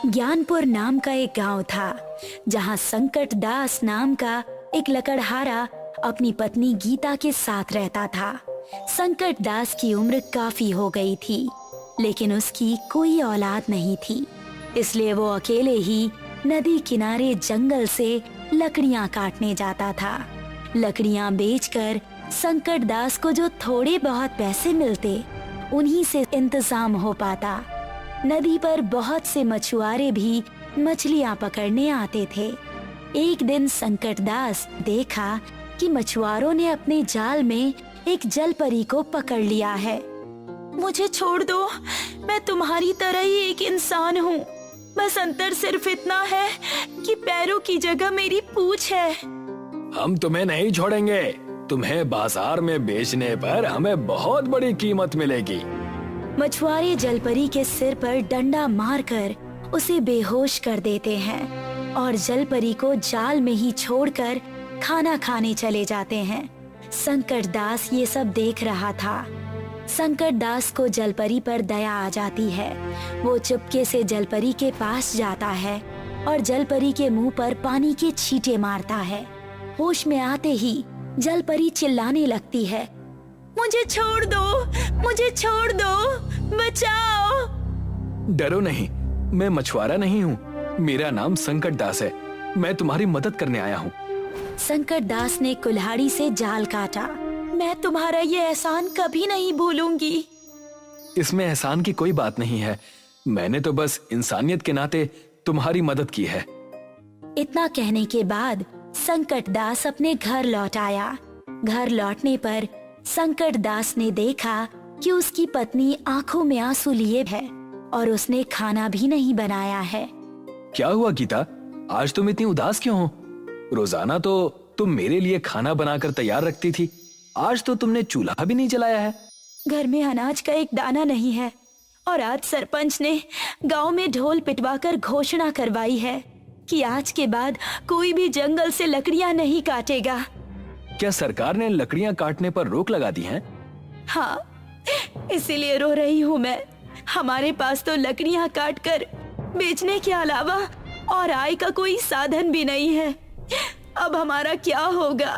ज्ञानपुर नाम का एक गांव था जहां संकट दास नाम का एक लकड़हारा अपनी पत्नी गीता के साथ रहता था। संकट दास की उम्र काफी हो गई थी, लेकिन उसकी कोई औलाद नहीं थी, इसलिए वो अकेले ही नदी किनारे जंगल से लकड़ियां काटने जाता था। लकड़ियां बेचकर संकट दास को जो थोड़े बहुत पैसे मिलते, उन्हीं से इंतजाम हो पाता। नदी पर बहुत से मछुआरे भी मछलियां पकड़ने आते थे। एक दिन संकट दास देखा कि मछुआरों ने अपने जाल में एक जलपरी को पकड़ लिया है। मुझे छोड़ दो, मैं तुम्हारी तरह ही एक इंसान हूँ, बस अंतर सिर्फ इतना है कि पैरों की जगह मेरी पूंछ है। हम तुम्हें नहीं छोड़ेंगे, तुम्हें बाजार में बेचने पर हमें बहुत बड़ी कीमत मिलेगी। मछुआरे जलपरी के सिर पर डंडा मारकर उसे बेहोश कर देते हैं और जलपरी को जाल में ही छोड़कर खाना खाने चले जाते हैं। संकट दास ये सब देख रहा था। संकट दास को जलपरी पर दया आ जाती है। वो चुपके से जलपरी के पास जाता है और जलपरी के मुंह पर पानी के छींटे मारता है। होश में आते ही जलपरी चिल्लाने लगती है, मुझे छोड़ दो, मुझे छोड़ दो, बचाओ। डरो नहीं, मैं मछुआरा नहीं हूँ, मेरा नाम संकट दास है, मैं तुम्हारी मदद करने आया हूँ। संकट दास ने कुल्हाड़ी से जाल काटा। मैं तुम्हारा ये एहसान कभी नहीं भूलूंगी। इसमें एहसान की कोई बात नहीं है, मैंने तो बस इंसानियत के नाते तुम्हारी मदद की है। इतना कहने के बाद संकट दास अपने घर लौट आया। घर लौटने पर संकट दास ने देखा कि उसकी पत्नी आंखों में आंसू लिए है और उसने खाना भी नहीं बनाया है। क्या हुआ गीता, आज तुम इतनी उदास क्यों हो? रोजाना तो तुम मेरे लिए खाना बनाकर तैयार रखती थी, आज तो तुमने चूल्हा भी नहीं जलाया है। घर में अनाज का एक दाना नहीं है और आज सरपंच ने गांव में ढोल पिटवाकर घोषणा करवाई है कि आज के बाद कोई भी जंगल से लकड़ियां नहीं काटेगा। क्या सरकार ने लकड़ियां काटने पर रोक लगा दी है? हाँ, इसीलिए रो रही हूँ मैं। हमारे पास तो लकड़ियां काटकर बेचने के अलावा और आय का कोई साधन भी नहीं है। अब हमारा क्या होगा?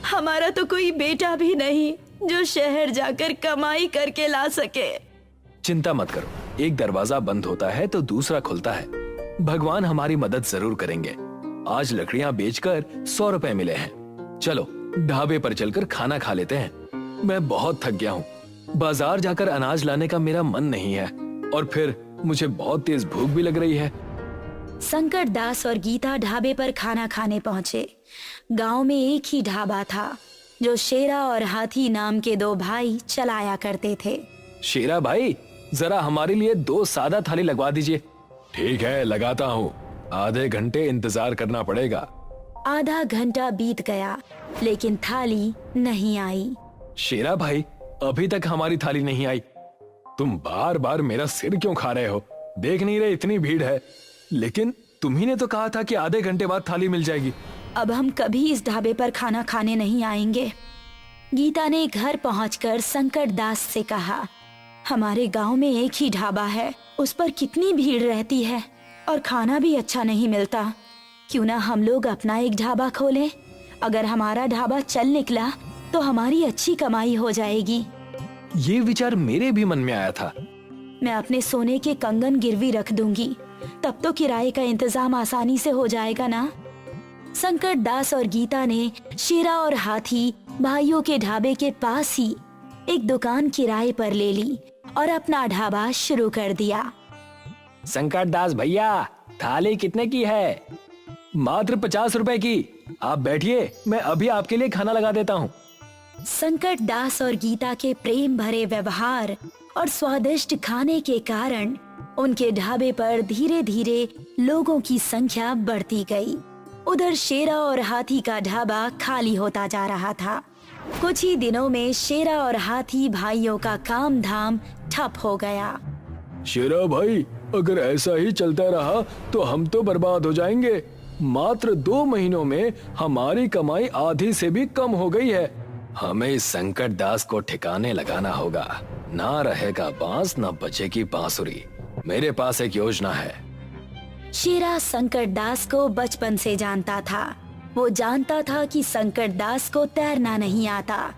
हमारा तो कोई बेटा भी नहीं जो शहर जाकर कमाई करके ला सके। चिंता मत करो, एक दरवाजा बंद होता है तो दूसरा खुलता है। भगवान हमारी मदद जरूर करेंगे। आज लकड़ियां बेचकर 100 रुपए मिले हैं। चलो ढाबे पर चलकर खाना खा लेते हैं। मैं बहुत थक गया हूँ, बाजार जाकर अनाज लाने का मेरा मन नहीं है और फिर मुझे बहुत तेज भूख भी लग रही है। संकट दास और गीता ढाबे पर खाना खाने पहुँचे। गांव में एक ही ढाबा था जो शेरा और हाथी नाम के 2 भाई चलाया करते थे। शेरा भाई, जरा हमारे लिए 2 सादा थाली लगवा दीजिए। ठीक है, लगाता हूँ, आधे घंटे इंतजार करना पड़ेगा। आधा घंटा बीत गया लेकिन थाली नहीं आई। शेरा भाई, अभी तक हमारी थाली नहीं आई। तुम बार बार मेरा सिर क्यों खा रहे हो? देख नहीं रहे इतनी भीड़ है? लेकिन तुम्ही ने तो कहा था कि आधे घंटे बाद थाली मिल जाएगी। अब हम कभी इस ढाबे पर खाना खाने नहीं आएंगे। गीता ने घर पहुंचकर संकट दास से कहा, हमारे गांव में एक ही ढाबा है, उस पर कितनी भीड़ रहती है और खाना भी अच्छा नहीं मिलता। क्यों ना हम लोग अपना एक ढाबा खोलें? अगर हमारा ढाबा चल निकला तो हमारी अच्छी कमाई हो जाएगी। ये विचार मेरे भी मन में आया था। मैं अपने सोने के कंगन गिरवी रख दूंगी, तब तो किराए का इंतजाम आसानी से हो जाएगा ना। संकट दास और गीता ने शेरा और हाथी भाइयों के ढाबे के पास ही एक दुकान किराए पर ले ली और अपना ढाबा शुरू कर दिया। संकट दास भैया, थाली कितने की है? मात्र 50 रुपए की। आप बैठिए, मैं अभी आपके लिए खाना लगा देता हूँ। संकट दास और गीता के प्रेम भरे व्यवहार और स्वादिष्ट खाने के कारण उनके ढाबे पर धीरे धीरे लोगों की संख्या बढ़ती गई। उधर शेरा और हाथी का ढाबा खाली होता जा रहा था। कुछ ही दिनों में शेरा और हाथी भाइयों का काम धाम ठप हो गया। शेरा भाई, अगर ऐसा ही चलता रहा तो हम तो बर्बाद हो जाएंगे। मात्र 2 महीनों में हमारी कमाई आधी से भी कम हो गई है। हमें इस संकट दास को ठिकाने लगाना होगा। ना रहेगा बांस, ना बचेगी बांसुरी। मेरे पास एक योजना है। शेरा संकट दास को बचपन से जानता था। वो जानता था कि संकट दास को तैरना नहीं आता।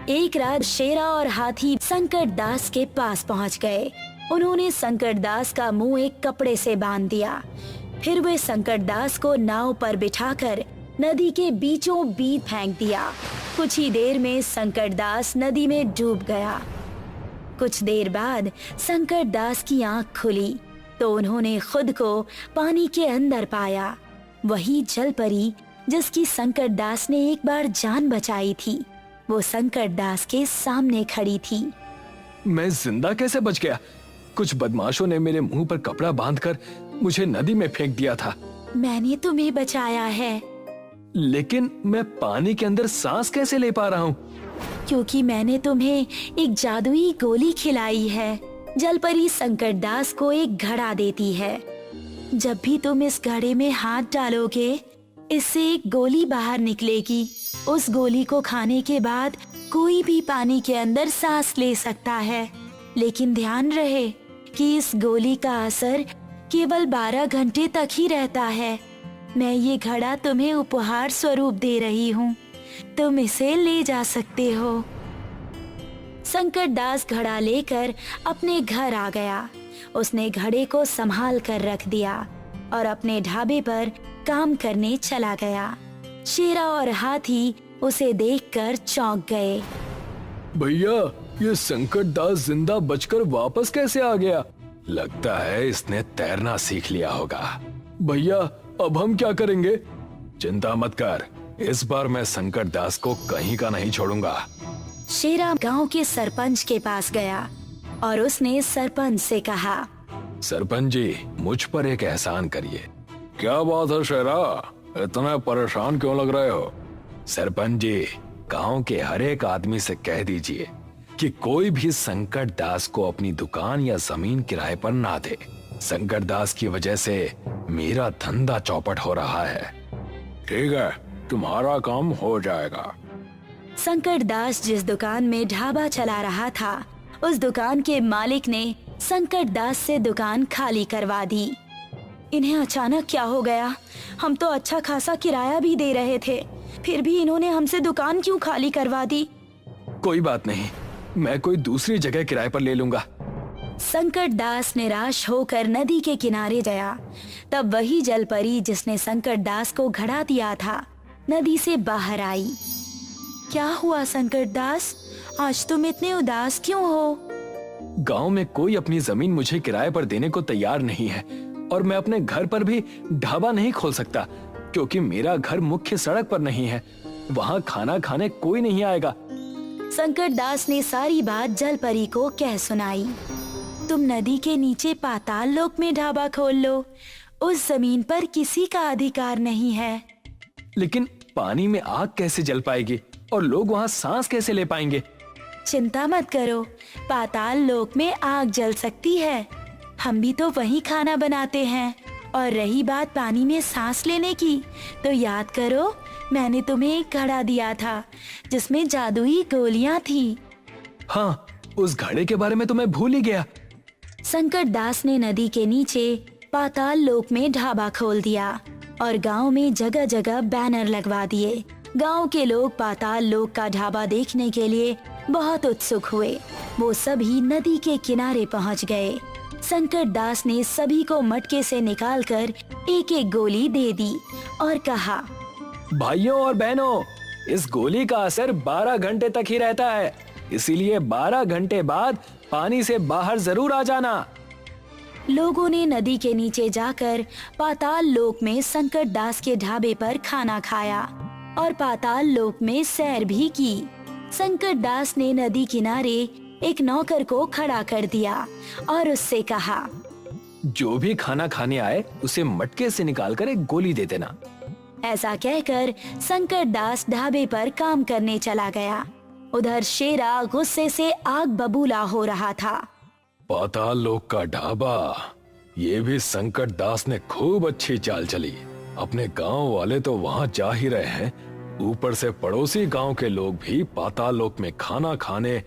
एक रात शेरा और हाथी संकट दास के पास पहुंच गए। उन्होंने संकट दास का मुंह एक कपड़े से बांध दिया। फिर वे संकट दास को नाव पर बिठाकर नदी के बीचों बीच फेंक दिया। कुछ ही देर में संकट दास नदी में डूब गया। कुछ देर बाद संकट दास की आंख खुली तो उन्होंने खुद को पानी के अंदर पाया। वही जल परी जिसकी संकट दास ने एक बार जान बचाई थी, वो संकट दास के सामने खड़ी थी। मैं जिंदा कैसे बच गया? कुछ बदमाशों ने मेरे मुंह पर कपड़ा बांधकर मुझे नदी में फेंक दिया था। मैंने तुम्हें बचाया है। लेकिन मैं पानी के अंदर सांस कैसे ले पा रहा हूँ? क्योंकि मैंने तुम्हें एक जादुई गोली खिलाई है। जलपरी संकट दास को एक घड़ा देती है। जब भी तुम इस घड़े में हाथ डालोगे, इससे एक गोली बाहर निकलेगी। उस गोली को खाने के बाद कोई भी पानी के अंदर सांस ले सकता है। लेकिन ध्यान रहे कि इस गोली का असर केवल 12 घंटे तक ही रहता है। मैं ये घड़ा तुम्हें उपहार स्वरूप दे रही हूँ। तुम इसे ले जा सकते हो। संकट दास घड़ा लेकर अपने घर आ गया। उसने घड़े को संभाल कर रख दिया और अपने ढाबे पर काम करने चला गया। शेरा और हाथी उसे देखकर चौंक गए। भैया, ये संकट दास जिंदा बचकर वापस कैसे आ गया? लगता है इसने तैरना सीख लिया होगा। भैया, अब हम क्या करेंगे? चिंता मत कर, इस बार मैं संकट दास को कहीं का नहीं छोड़ूंगा। शेरा गांव के सरपंच के पास गया और उसने सरपंच से कहा, सरपंच जी, मुझ पर एक एहसान करिए। क्या बात है शेरा, इतना परेशान क्यों लग रहे हो? सरपंच जी, गांव के हर एक आदमी से कह दीजिए कि कोई भी संकट दास को अपनी दुकान या जमीन किराए पर ना दे। संकट दास की वजह से मेरा धंधा चौपट हो रहा है। ठीक है, तुम्हारा काम हो जाएगा। संकट दास जिस दुकान में ढाबा चला रहा था, उस दुकान के मालिक ने संकट दास से दुकान खाली करवा दी। इन्हें अचानक क्या हो गया? हम तो अच्छा खासा किराया भी दे रहे थे, फिर भी इन्होंने हमसे दुकान क्यों खाली करवा दी? कोई बात नहीं, मैं कोई दूसरी जगह किराए पर ले लूंगा। संकट दास निराश होकर नदी के किनारे गया। तब वही जलपरी जिसने संकट दास को घड़ा दिया था, नदी से बाहर आई। क्या हुआ संकट दास? आज तुम इतने उदास क्यों हो? गांव में कोई अपनी जमीन मुझे किराए पर देने को तैयार नहीं है और मैं अपने घर पर भी ढाबा नहीं खोल सकता क्योंकि मेरा घर मुख्य सड़क पर नहीं है। वहाँ खाना खाने कोई नहीं आएगा। संकट दास ने सारी बात जलपरी को कह सुनाई। तुम नदी के नीचे पाताल लोक में ढाबा खोल लो, उस जमीन पर किसी का अधिकार नहीं है। लेकिन पानी में आग कैसे जल पाएगी और लोग वहाँ सांस कैसे ले पाएंगे? चिंता मत करो, पाताल लोक में आग जल सकती है। हम भी तो वहीं खाना बनाते हैं। और रही बात पानी में सांस लेने की, तो याद करो मैंने तुम्हें एक घड़ा दिया था जिसमें जादुई गोलियां थी। हाँ, उस घड़े के बारे में तो मैं भूल ही गया। संकट दास ने नदी के नीचे पाताल लोक में ढाबा खोल दिया और गांव में जगह जगह बैनर लगवा दिए। गांव के लोग पाताल लोक का ढाबा देखने के लिए बहुत उत्सुक हुए। वो सभी नदी के किनारे पहुंच गए। संकट दास ने सभी को मटके से निकालकर एक एक गोली दे दी और कहा, भाइयों और बहनों, इस गोली का असर 12 घंटे तक ही रहता है, इसीलिए 12 घंटे बाद पानी से बाहर जरूर आ जाना। लोगों ने नदी के नीचे जाकर पाताल लोक में संकट दास के ढाबे पर खाना खाया और पाताल लोक में सैर भी की। संकट दास ने नदी किनारे एक नौकर को खड़ा कर दिया और उससे कहा, जो भी खाना खाने आए उसे मटके से निकालकर एक गोली दे देना। ऐसा कहकर संकट दास ढाबे पर काम करने चला गया। उधर शेरा गुस्से से आग बबूला हो रहा था। पाताल लोक का ढाबा, ये भी संकट दास ने खूब अच्छी चाल चली। अपने गांव वाले तो वहां जा ही रहे हैं, ऊपर से पड़ोसी गांव के लोग भी पाताल लोक में खाना खाने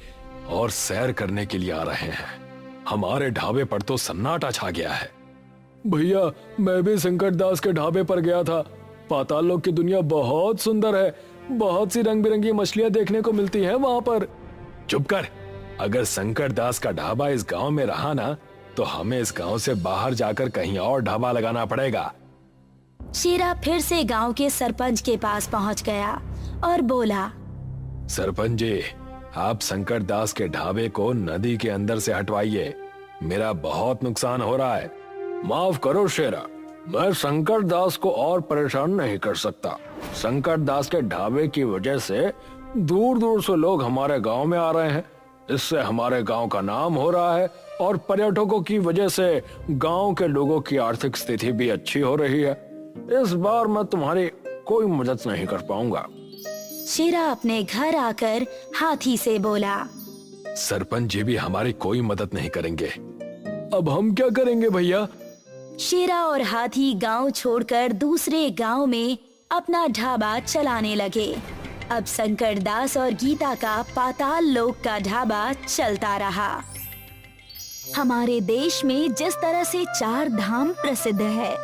और सैर करने के लिए आ रहे हैं। हमारे ढाबे पर तो सन्नाटा छा गया है। भैया, मैं भी संकट दास के ढाबे पर गया था। पाताल लोक की दुनिया बहुत सुंदर है। बहुत सी रंग बिरंगी मछलियां देखने को मिलती हैं वहाँ पर। चुप कर। अगर संकट दास का ढाबा इस गांव में रहा ना, तो हमें इस गांव से बाहर जाकर कहीं और ढाबा लगाना पड़ेगा। शेरा फिर से गांव के सरपंच के पास पहुंच गया और बोला, सरपंच जी, आप संकट दास के ढाबे को नदी के अंदर से हटवाइए। मेरा बहुत नुकसान हो रहा है। माफ करो शेरा, मैं संकट दास को और परेशान नहीं कर सकता। संकट दास के ढाबे की वजह से दूर दूर से लोग हमारे गांव में आ रहे हैं। इससे हमारे गांव का नाम हो रहा है और पर्यटकों की वजह से गांव के लोगों की आर्थिक स्थिति भी अच्छी हो रही है। इस बार मैं तुम्हारी कोई मदद नहीं कर पाऊंगा। शेरा अपने घर आकर हाथी से बोला, सरपंच जी भी हमारी कोई मदद नहीं करेंगे। अब हम क्या करेंगे भैया? शेरा और हाथी गांव छोड़कर दूसरे गांव में अपना ढाबा चलाने लगे। अब संकट दास और गीता का पाताल लोक का ढाबा चलता रहा। हमारे देश में जिस तरह से 4 धाम प्रसिद्ध है,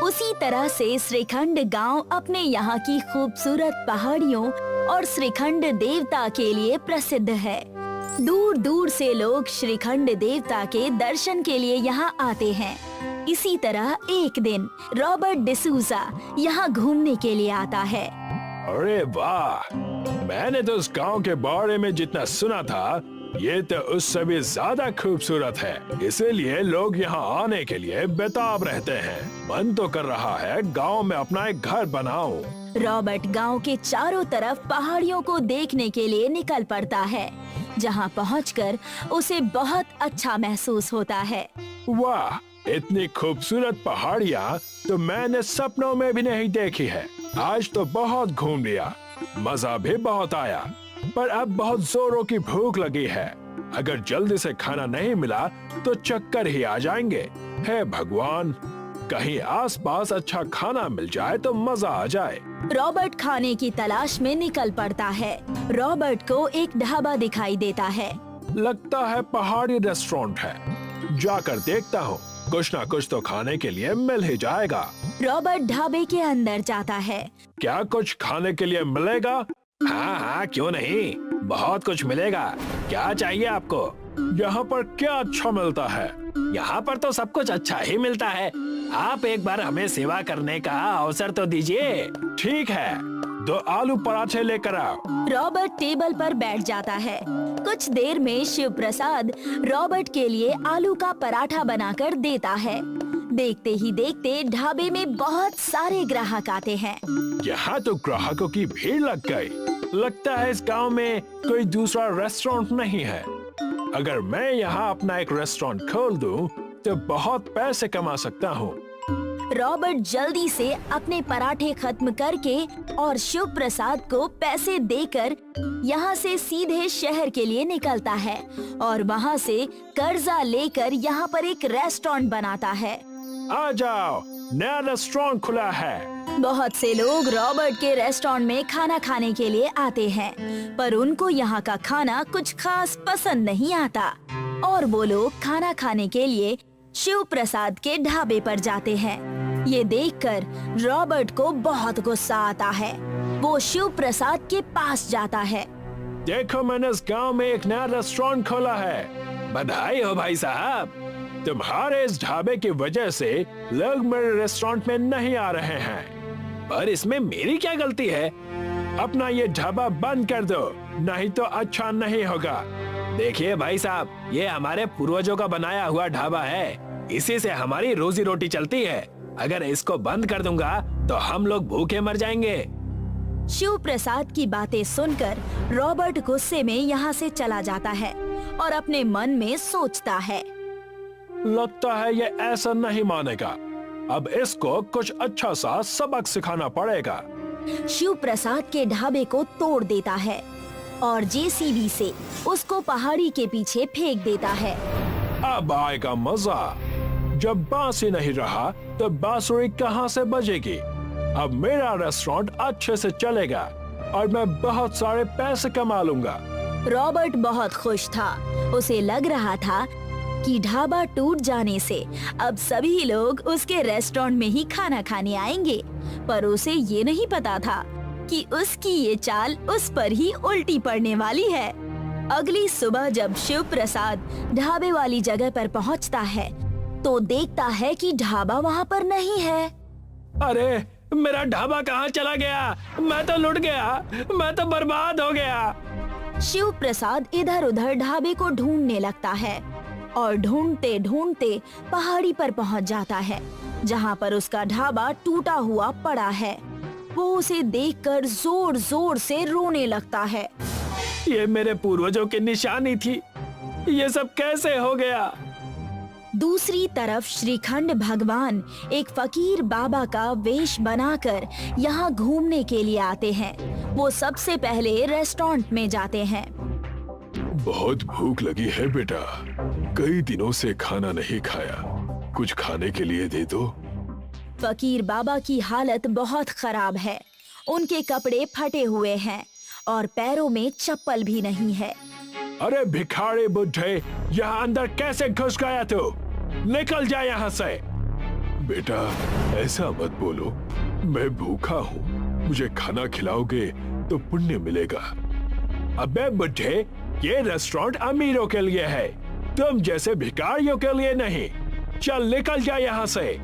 उसी तरह से श्रीखंड गांव अपने यहाँ की खूबसूरत पहाड़ियों और श्रीखंड देवता के लिए प्रसिद्ध है। दूर दूर से लोग श्रीखंड देवता के दर्शन के लिए यहाँ आते हैं। इसी तरह एक दिन रॉबर्ट डिसूजा यहाँ घूमने के लिए आता है। अरे वाह, मैंने तो उस गांव के बारे में जितना सुना था, ये तो उससे भी ज्यादा खूबसूरत है। इसीलिए लोग यहाँ आने के लिए बेताब रहते हैं। मन तो कर रहा है गांव में अपना एक घर बनाऊं। रॉबर्ट गांव के चारों तरफ पहाड़ियों को देखने के लिए निकल पड़ता है, जहां पहुंचकर उसे बहुत अच्छा महसूस होता है। वाह, इतनी खूबसूरत पहाड़ियाँ तो मैंने सपनों में भी नहीं देखी है। आज तो बहुत घूम लिया, मजा भी बहुत आया, पर अब बहुत जोरों की भूख लगी है। अगर जल्दी से खाना नहीं मिला तो चक्कर ही आ जाएंगे। हे भगवान, कहीं आसपास अच्छा खाना मिल जाए तो मजा आ जाए। रॉबर्ट खाने की तलाश में निकल पड़ता है। रॉबर्ट को एक ढाबा दिखाई देता है। लगता है पहाड़ी रेस्टोरेंट है। जाकर देखता हूँ, कुछ ना कुछ तो खाने के लिए मिल ही जाएगा। रॉबर्ट ढाबे के अंदर जाता है। क्या कुछ खाने के लिए मिलेगा? हाँ हाँ, क्यों नहीं, बहुत कुछ मिलेगा। क्या चाहिए आपको? यहाँ पर क्या अच्छा मिलता है? यहाँ पर तो सब कुछ अच्छा ही मिलता है। आप एक बार हमें सेवा करने का अवसर तो दीजिए। ठीक है, 2 आलू पराठे लेकर आओ। रॉबर्ट टेबल पर बैठ जाता है। कुछ देर में शिव प्रसाद रॉबर्ट के लिए आलू का पराठा बनाकर देता है। देखते ही देखते ढाबे में बहुत सारे ग्राहक आते हैं। यहाँ तो ग्राहकों की भीड़ लग गई। लगता है इस गांव में कोई दूसरा रेस्टोरेंट नहीं है। अगर मैं यहाँ अपना एक रेस्टोरेंट खोल दूँ तो बहुत पैसे कमा सकता हूँ। रॉबर्ट जल्दी से अपने पराठे खत्म करके और शिव प्रसाद को पैसे देकर यहाँ से सीधे शहर के लिए निकलता है और वहाँ से कर्जा लेकर यहाँ पर एक रेस्टोरेंट बनाता है। आ जाओ, नया रेस्टोरेंट खुला है। बहुत से लोग रॉबर्ट के रेस्टोरेंट में खाना खाने के लिए आते हैं, पर उनको यहाँ का खाना कुछ खास पसंद नहीं आता और वो लोग खाना खाने के लिए शिव प्रसाद के ढाबे पर जाते हैं। ये देखकर रॉबर्ट को बहुत गुस्सा आता है। वो शिव प्रसाद के पास जाता है। देखो, मैंने इस गांव में एक नया रेस्टोरेंट खोला है। बधाई हो भाई साहब, तुम्हारे इस ढाबे की वजह से लोग मेरे रेस्टोरेंट में नहीं आ रहे हैं। पर इसमें मेरी क्या गलती है? अपना ये ढाबा बंद कर दो, नहीं तो अच्छा नहीं होगा। देखिए भाई साहब, ये हमारे पूर्वजों का बनाया हुआ ढाबा है। इसी से हमारी रोजी रोटी चलती है। अगर इसको बंद कर दूंगा तो हम लोग भूखे मर जाएंगे। शिव प्रसाद की बातें सुनकर रॉबर्ट गुस्से में यहाँ से चला जाता है और अपने मन में सोचता है, लगता है ये ऐसा नहीं मानेगा। अब इसको कुछ अच्छा सा सबक सिखाना पड़ेगा। शिव प्रसाद के ढाबे को तोड़ देता है और जेसीबी से उसको पहाड़ी के पीछे फेंक देता है। अब आएगा मजा। जब बांसुरी नहीं रहा तो बांसुरी कहाँ से बजेगी? अब मेरा रेस्टोरेंट अच्छे से चलेगा और मैं बहुत सारे पैसे कमा लूंगा। रॉबर्ट बहुत खुश था। उसे लग रहा था कि ढाबा टूट जाने से अब सभी लोग उसके रेस्टोरेंट में ही खाना खाने आएंगे, पर उसे ये नहीं पता था कि उसकी ये चाल उस पर ही उल्टी पड़ने वाली है। अगली सुबह जब शिव प्रसाद ढाबे वाली जगह पर पहुंचता है तो देखता है कि ढाबा वहाँ पर नहीं है। अरे मेरा ढाबा कहाँ चला गया? मैं तो लुट गया, मैं तो बर्बाद हो गया। शिव प्रसाद इधर उधर ढाबे को ढूंढने लगता है और ढूंढते ढूंढते पहाड़ी पर पहुंच जाता है, जहां पर उसका ढाबा टूटा हुआ पड़ा है। वो उसे देखकर जोर जोर से रोने लगता है। ये मेरे पूर्वजों की निशानी थी, ये सब कैसे हो गया? दूसरी तरफ श्रीखंड भगवान एक फकीर बाबा का वेश बनाकर यहाँ घूमने के लिए आते हैं। वो सबसे पहले रेस्टोरेंट में जाते हैं। बहुत भूख लगी है बेटा, कई दिनों से खाना नहीं खाया, कुछ खाने के लिए दे दो। फकीर बाबा की हालत बहुत खराब है। उनके कपड़े फटे हुए हैं और पैरों में चप्पल भी नहीं है। अरे भिखारी बुड्ढे, यहाँ अंदर कैसे घुस गया तू? निकल जा यहाँ से। बेटा ऐसा मत बोलो, मैं भूखा हूँ, मुझे खाना खिलाओगे तो पुण्य मिलेगा। अबे बुड्ढे, ये रेस्टोरेंट अमीरों के लिए है, तुम जैसे भिखारियों के लिए नहीं। चल निकल जा यहाँ से।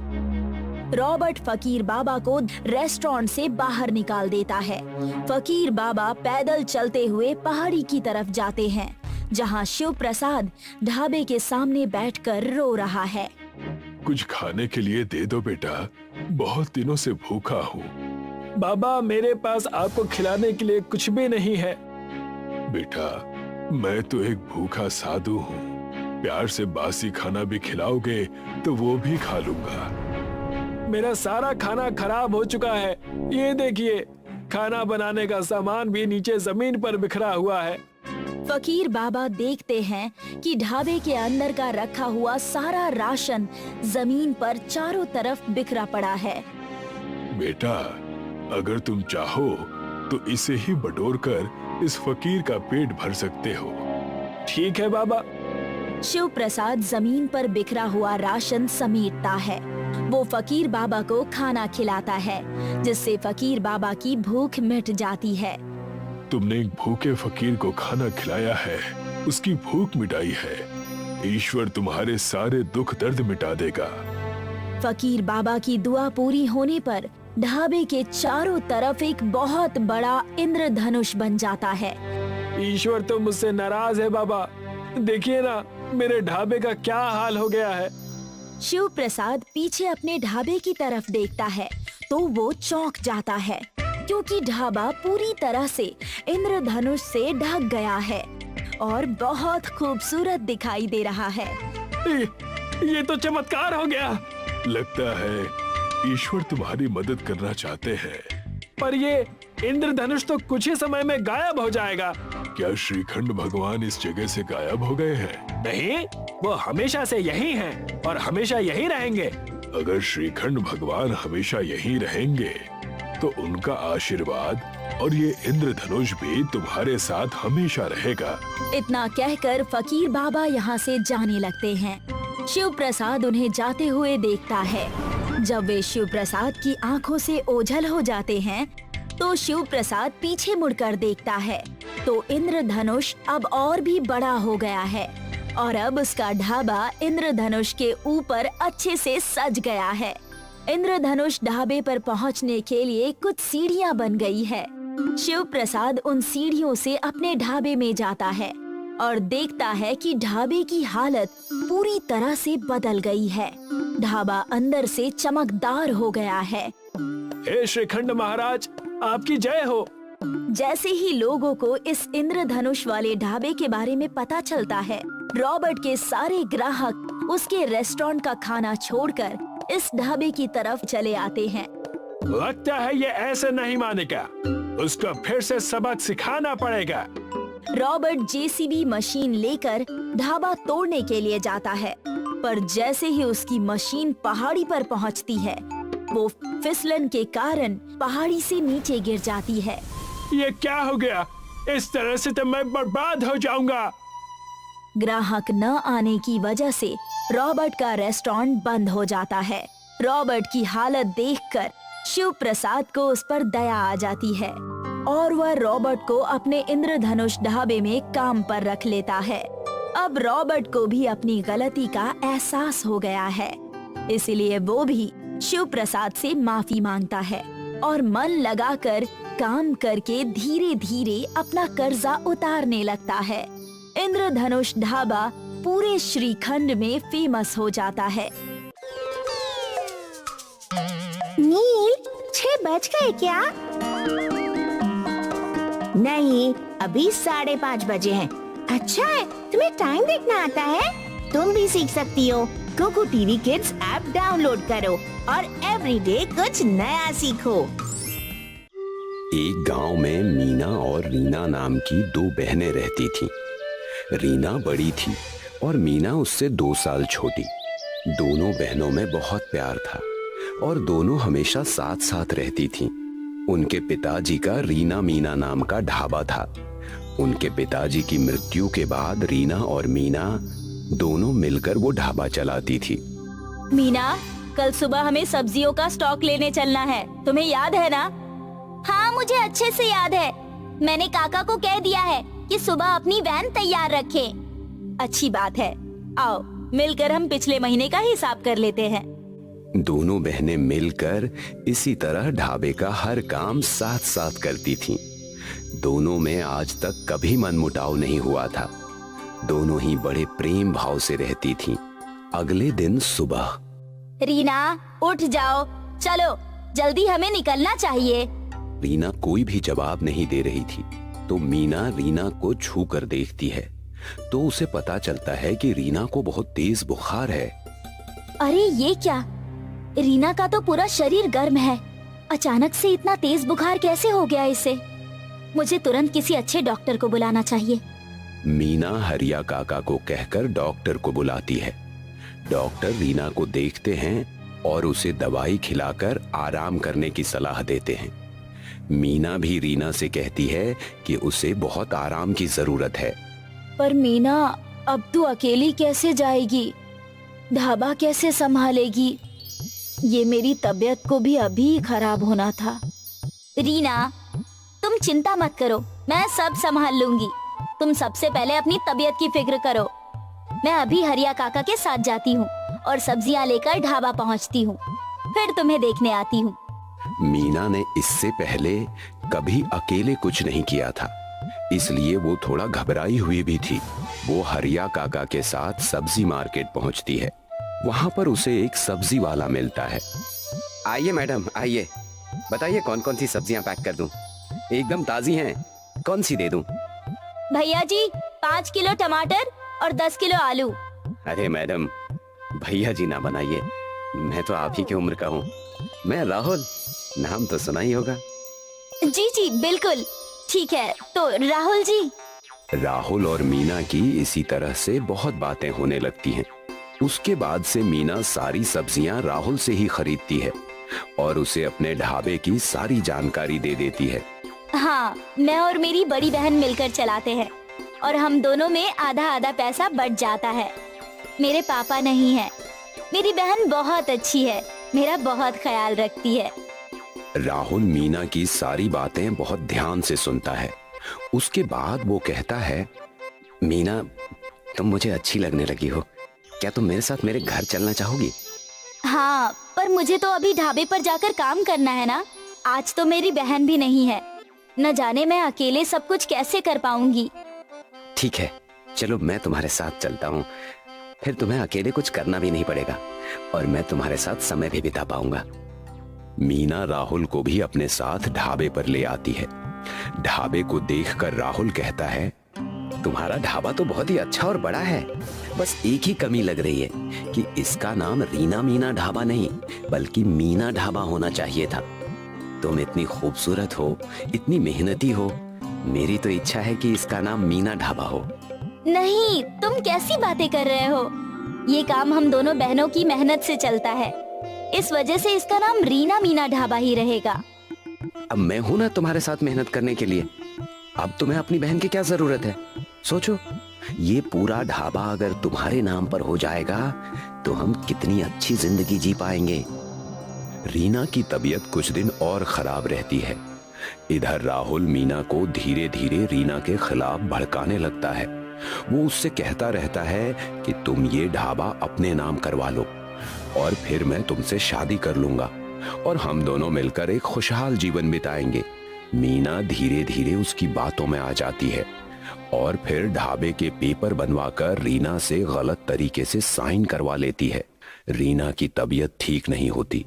रॉबर्ट फकीर बाबा को रेस्टोरेंट से बाहर निकाल देता है। फकीर बाबा पैदल चलते हुए पहाड़ी की तरफ जाते हैं, जहां शिव प्रसाद ढाबे के सामने बैठकर रो रहा है। कुछ खाने के लिए दे दो बेटा, बहुत दिनों से भूखा हूँ। बाबा मेरे पास आपको खिलाने के लिए कुछ भी नहीं है। बेटा मैं तो एक भूखा साधु हूँ, प्यार से बासी खाना भी खिलाओगे तो वो भी खा लूंगा। मेरा सारा खाना खराब हो चुका है, ये देखिए, खाना बनाने का सामान भी नीचे जमीन पर बिखरा हुआ है। फकीर बाबा देखते हैं कि ढाबे के अंदर का रखा हुआ सारा राशन जमीन पर चारों तरफ बिखरा पड़ा है। बेटा अगर तुम चाहो तो इसे ही बटोर कर इस फकीर का पेट भर सकते हो। ठीक है बाबा। शिव प्रसाद जमीन पर बिखरा हुआ राशन समेटता है। वो फकीर बाबा को खाना खिलाता है, जिससे फकीर बाबा की भूख मिट जाती है। तुमने एक भूखे फकीर को खाना खिलाया है, उसकी भूख मिटाई है। ईश्वर तुम्हारे सारे दुख दर्द मिटा देगा। फकीर बाबा की दुआ पूरी होने पर ढाबे के चारों तरफ एक बहुत बड़ा इंद्रधनुष बन जाता है। ईश्वर तो मुझसे नाराज है बाबा, देखिए ना मेरे ढाबे का क्या हाल हो गया है। शिव प्रसाद पीछे अपने ढाबे की तरफ देखता है तो वो चौंक जाता है, क्योंकि ढाबा पूरी तरह से इंद्रधनुष से ढक गया है और बहुत खूबसूरत दिखाई दे रहा है। ये तो चमत्कार हो गया। लगता है ईश्वर तुम्हारी मदद करना चाहते हैं। पर ये इंद्रधनुष तो कुछ ही समय में गायब हो जाएगा। क्या श्रीखंड भगवान इस जगह से गायब हो गए हैं? नहीं, वो हमेशा से यही हैं और हमेशा यही रहेंगे। अगर श्रीखंड भगवान हमेशा यही रहेंगे तो उनका आशीर्वाद और ये इंद्रधनुष भी तुम्हारे साथ हमेशा रहेगा। इतना कहकर फकीर बाबा यहाँ से जाने लगते हैं। शिव प्रसाद उन्हें जाते हुए देखता है। जब वे शिव प्रसाद की आंखों से ओझल हो जाते हैं तो शिव प्रसाद पीछे मुड़कर देखता है तो इंद्रधनुष अब और भी बड़ा हो गया है और अब उसका ढाबा इंद्रधनुष के ऊपर अच्छे से सज गया है। इंद्रधनुष ढाबे पर पहुंचने के लिए कुछ सीढ़ियां बन गई है। शिव प्रसाद उन सीढ़ियों से अपने ढाबे में जाता है और देखता है कि ढाबे की हालत पूरी तरह से बदल गई है। ढाबा अंदर से चमकदार हो गया है। हे श्रीखंड महाराज, आपकी जय हो। जैसे ही लोगों को इस इंद्रधनुष वाले ढाबे के बारे में पता चलता है, रॉबर्ट के सारे ग्राहक उसके रेस्टोरेंट का खाना छोड़कर इस ढाबे की तरफ चले आते हैं। लगता है ये ऐसे नहीं मानेगा, उसको फिर से सबक सिखाना पड़ेगा। रॉबर्ट जेसीबी मशीन लेकर ढाबा तोड़ने के लिए जाता है, पर जैसे ही उसकी मशीन पहाड़ी पर पहुंचती है, वो फिसलन के कारण पहाड़ी से नीचे गिर जाती है। ये क्या हो गया? इस तरह से तो मैं बर्बाद हो जाऊंगा। ग्राहक न आने की वजह से रॉबर्ट का रेस्टोरेंट बंद हो जाता है। रॉबर्ट की हालत देखकर शिव प्रसाद को उस पर दया आ जाती है और वह रॉबर्ट को अपने इंद्रधनुष ढाबे में काम पर रख लेता है। अब रॉबर्ट को भी अपनी गलती का एहसास हो गया है, इसलिए वो भी शिव प्रसाद से माफी मांगता है और मन लगाकर काम करके धीरे धीरे अपना कर्जा उतारने लगता है। इंद्रधनुष ढाबा पूरे श्रीखंड में फेमस हो जाता है। नील, 6 बज गए क्या? नहीं, अभी 5:30 बजे हैं। अच्छा है, तुम्हें टाइम देखना आता है? तुम भी सीख सकती हो। Koko TV kids app download करो और एवरीडे कुछ नया सीखो। एक गांव में मीना और रीना नाम की 2 बहनें रहती थीं। रीना बड़ी थी और मीना उससे 2 साल छोटी। दोनों बहनों में बहुत प्यार था और दोनों हमेशा साथ साथ रहती थीं। उनके पिताजी का रीना मीना नाम का ढाबा था। उनके पिताजी की मृत्यु के बाद रीना और मीना दोनों मिलकर वो ढाबा चलाती थी। मीना, कल सुबह हमें सब्जियों का स्टॉक लेने चलना है, तुम्हें याद है ना? हाँ, मुझे अच्छे से याद है। मैंने काका को कह दिया है कि सुबह अपनी वैन तैयार रखें। अच्छी बात है, आओ मिलकर हम पिछले महीने का हिसाब कर लेते हैं। दोनों बहनें मिलकर इसी तरह ढाबे का हर काम साथ साथ करती थीं। दोनों में आज तक कभी मनमुटाव नहीं हुआ था। दोनों ही बड़े प्रेम भाव से रहती थीं। अगले दिन सुबह, रीना उठ जाओ, चलो जल्दी हमें निकलना चाहिए। रीना कोई भी जवाब नहीं दे रही थी तो मीना रीना को छू कर देखती है तो उसे पता चलता है कि रीना को बहुत तेज बुखार है। अरे ये क्या? रीना का तो पूरा शरीर गर्म है, अचानक से इतना तेज बुखार कैसे हो गया इसे? मुझे तुरंत किसी अच्छे डॉक्टर को बुलाना चाहिए। मीना हरिया काका को कहकर डॉक्टर को बुलाती है। डॉक्टर रीना को देखते हैं और उसे दवाई खिलाकर आराम करने की सलाह देते हैं। मीना भी रीना से कहती है कि उसे बहुत आराम की जरूरत है। पर मीना, अब तू अकेली कैसे जाएगी? ढाबा कैसे संभालेगी? ये मेरी तबीयत को भी अभी खराब होना था। रीना, तुम चिंता मत करो, मैं सब संभाल लूंगी। तुम सबसे पहले अपनी तबीयत की फिक्र करो। मैं अभी हरिया काका के साथ जाती हूँ और सब्जियाँ लेकर ढाबा पहुँचती हूँ, फिर तुम्हें देखने आती हूँ। मीना ने इससे पहले कभी अकेले कुछ नहीं किया था, इसलिए वो थोड़ा घबराई हुई भी थी। वो हरिया काका के साथ सब्जी मार्केट पहुँचती है। वहाँ पर उसे एक सब्जी वाला मिलता है। आइए मैडम, आइए, बताइए कौन कौन सी सब्जियां पैक कर दूं? एकदम ताजी हैं, कौन सी दे दूं? भैया जी, 5 किलो टमाटर और 10 किलो आलू। अरे मैडम, भैया जी ना बनाइए, मैं तो आप ही की उम्र का हूँ। मैं राहुल, नाम तो सुना ही होगा। जी जी बिल्कुल, ठीक है, तो राहुल जी। राहुल और मीना की इसी तरह से बहुत बातें होने लगती हैं। उसके बाद से मीना सारी सब्जियां राहुल से ही खरीदती है और उसे अपने ढाबे की सारी जानकारी दे देती है। हाँ, मैं और मेरी बड़ी बहन मिलकर चलाते हैं और हम दोनों में आधा आधा पैसा बच जाता है। मेरे पापा नहीं है। मेरी बहन बहुत अच्छी है, मेरा बहुत ख्याल रखती है। राहुल मीना की सारी बातें बहुत ध्यान से सुनता है। उसके बाद वो कहता है, मीना, तुम मुझे अच्छी लगने लगी हो। क्या तुम मेरे साथ मेरे घर चलना चाहोगी? हाँ, पर मुझे तो अभी ढाबे पर जाकर काम करना है ना। आज तो मेरी बहन भी नहीं है, न जाने मैं अकेले सब कुछ कैसे कर पाऊंगी। ठीक है, चलो मैं तुम्हारे साथ चलता हूँ, फिर तुम्हें अकेले कुछ करना भी नहीं पड़ेगा और मैं तुम्हारे साथ समय भी बिता पाऊंगा। मीना राहुल को भी अपने साथ ढाबे पर ले आती है। ढाबे को देखकर राहुल कहता है, तुम्हारा ढाबा तो बहुत ही अच्छा और बड़ा है, बस एक ही कमी लग रही है कि इसका नाम रीना मीना ढाबा नहीं बल्कि मीना ढाबा होना चाहिए था। तुम इतनी खूबसूरत हो, इतनी मेहनती हो, मेरी तो इच्छा है कि इसका नाम मीना ढाबा हो। नहीं, तुम कैसी बातें कर रहे हो? ये काम हम दोनों बहनों की मेहनत से चलता है, इस वजह से इसका नाम रीना मीना ढाबा ही रहेगा। अब मैं हूं ना तुम्हारे साथ मेहनत करने के लिए। अब तुम्हें अपनी बहन की क्या जरूरत है? सोचो, ये पूरा ढाबा अगर तुम्हारे नाम पर हो जाएगा तो हम कितनी अच्छी जिंदगी जी पाएंगे। रीना की तबीयत कुछ दिन और खराब रहती है। इधर राहुल मीना को धीरे धीरे रीना के खिलाफ भड़काने लगता है। वो उससे कहता रहता है कि तुम ये ढाबा अपने नाम करवा लो और फिर मैं तुमसे शादी कर लूंगा और हम दोनों मिलकर एक खुशहाल जीवन बिताएंगे। मीना धीरे धीरे उसकी बातों में आ जाती है और फिर ढाबे के पेपर बनवाकर रीना से गलत तरीके से साइन करवा लेती है। रीना की तबीयत ठीक नहीं होती,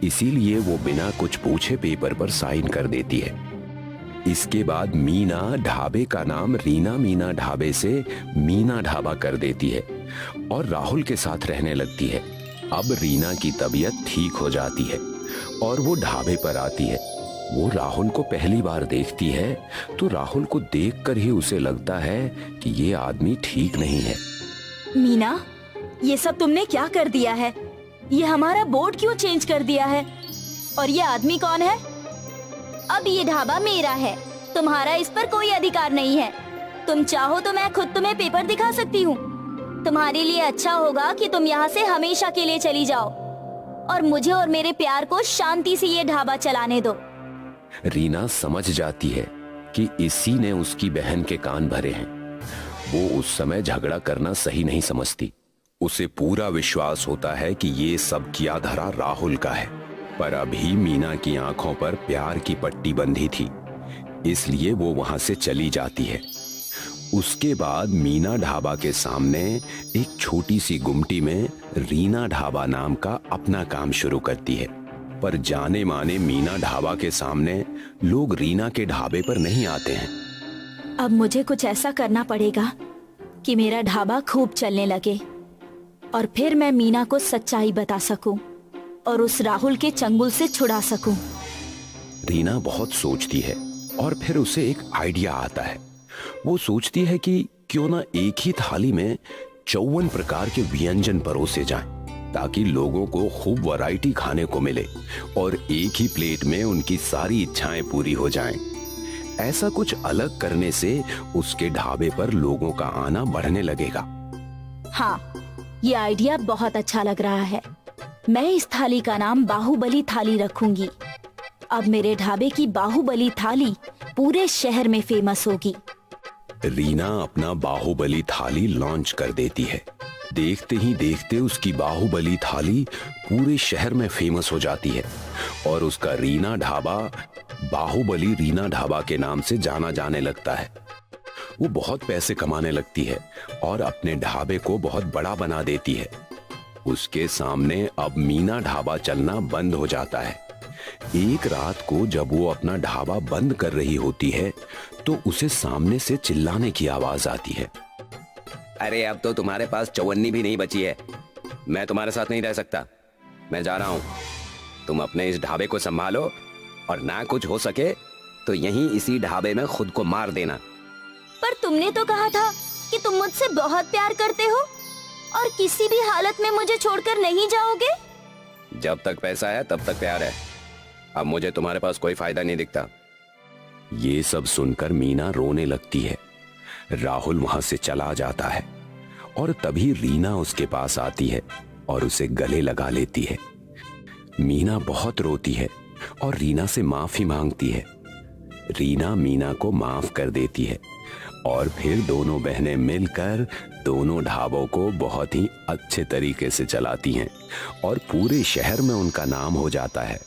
इसीलिए वो बिना कुछ पूछे पेपर पर साइन कर देती है। इसके बाद मीना ढाबे का नाम रीना मीना ढाबे से मीना ढाबा कर देती है और राहुल के साथ रहने लगती है। अब रीना की तबीयत ठीक हो जाती है और वो ढाबे पर आती है। वो राहुल को पहली बार देखती है तो राहुल को देखकर ही उसे लगता है कि ये आदमी ठीक नहीं है। मीना, ये सब तुमने क्या कर दिया है? ये हमारा बोर्ड क्यों चेंज कर दिया है? और ये आदमी कौन है? अब ये ढाबा मेरा है, तुम्हारा इस पर कोई अधिकार नहीं है। तुम चाहो तो मैं खुद तुम्हें पेपर दिखा सकती हूँ। तुम्हारे लिए अच्छा होगा कि तुम यहाँ से हमेशा के लिए चली जाओ और मुझे और मेरे प्यार को शांति से ये ढाबा चलाने दो। रीना समझ जाती है कि इसी ने उसकी बहन के कान भरे हैं। वो उस समय झगड़ा करना सही नहीं समझती। उसे पूरा विश्वास होता है कि ये सब किया धरा राहुल का है, पर अभी मीना की आंखों पर प्यार की पट्टी बंधी थी, इसलिए वो वहां से चली जाती है। उसके बाद मीना ढाबा के सामने एक छोटी सी गुमटी में रीना ढाबा नाम का अपना काम शुरू करती है। पर जाने माने मीना ढाबा के सामने लोग रीना के ढाबे पर नहीं आते हैं। अब मुझे कुछ ऐसा करना पड़ेगा कि मेरा ढाबा खूब चलने लगे और फिर मैं मीना को सच्चाई बता सकूं और उस राहुल के चंगुल से छुड़ा सकूं। रीना बहुत सोचती है और फिर उसे एक आइडिया आता है। वो सोचती है कि क्यों ना एक ही थाली में 54 प्रकार के व्यंजन परोसे जाएं, ताकि लोगों को खूब वैरायटी खाने को मिले और एक ही प्लेट में उनकी सारी इच्छाएं पूरी हो जाएं। ऐसा कुछ अलग करने से उसके ढाबे पर लोगों का आना बढ़ने लगेगा। हाँ, ये आइडिया बहुत अच्छा लग रहा है। मैं इस थाली का नाम बाहुबली थाली रखूंगी। अब मेरे ढाबे की बाहुबली थाली पूरे शहर में फेमस होगी। रीना अपना बाहुबली थाली लॉन्च कर देती है। देखते ही देखते उसकी बाहुबली थाली पूरे शहर में फेमस हो जाती है और उसका रीना ढाबा बाहुबली रीना ढाबा के नाम से जाना जाने लगता है। वो बहुत पैसे कमाने लगती है और अपने ढाबे को बहुत बड़ा बना देती है। उसके सामने अब मीना ढाबा चलना बंद हो जाता है। एक रात को जब वो अपना ढाबा बंद कर रही होती है तो उसे सामने से चिल्लाने की आवाज आती है। अरे अब तो तुम्हारे पास चवन्नी भी नहीं बची है। मैं तुम्हारे साथ नहीं रह सकता, मैं जा रहा हूँ। तुम अपने इस ढाबे को संभालो और ना कुछ हो सके तो यहीं इसी ढाबे में खुद को मार देना। पर तुमने तो कहा था कि तुम मुझसे बहुत प्यार करते हो और किसी भी हालत में मुझे छोड़कर नहीं जाओगे। जब तक पैसा है तब तक प्यार है। अब मुझे तुम्हारे पास कोई फायदा नहीं दिखता। ये सब सुनकर मीना रोने लगती है। राहुल वहां से चला जाता है और तभी रीना उसके पास आती है और उसे गले लगा लेती है। मीना बहुत रोती है और रीना से माफी मांगती है। रीना मीना को माफ कर देती है और फिर दोनों बहनें मिलकर दोनों ढाबों को बहुत ही अच्छे तरीके से चलाती हैं और पूरे शहर में उनका नाम हो जाता है।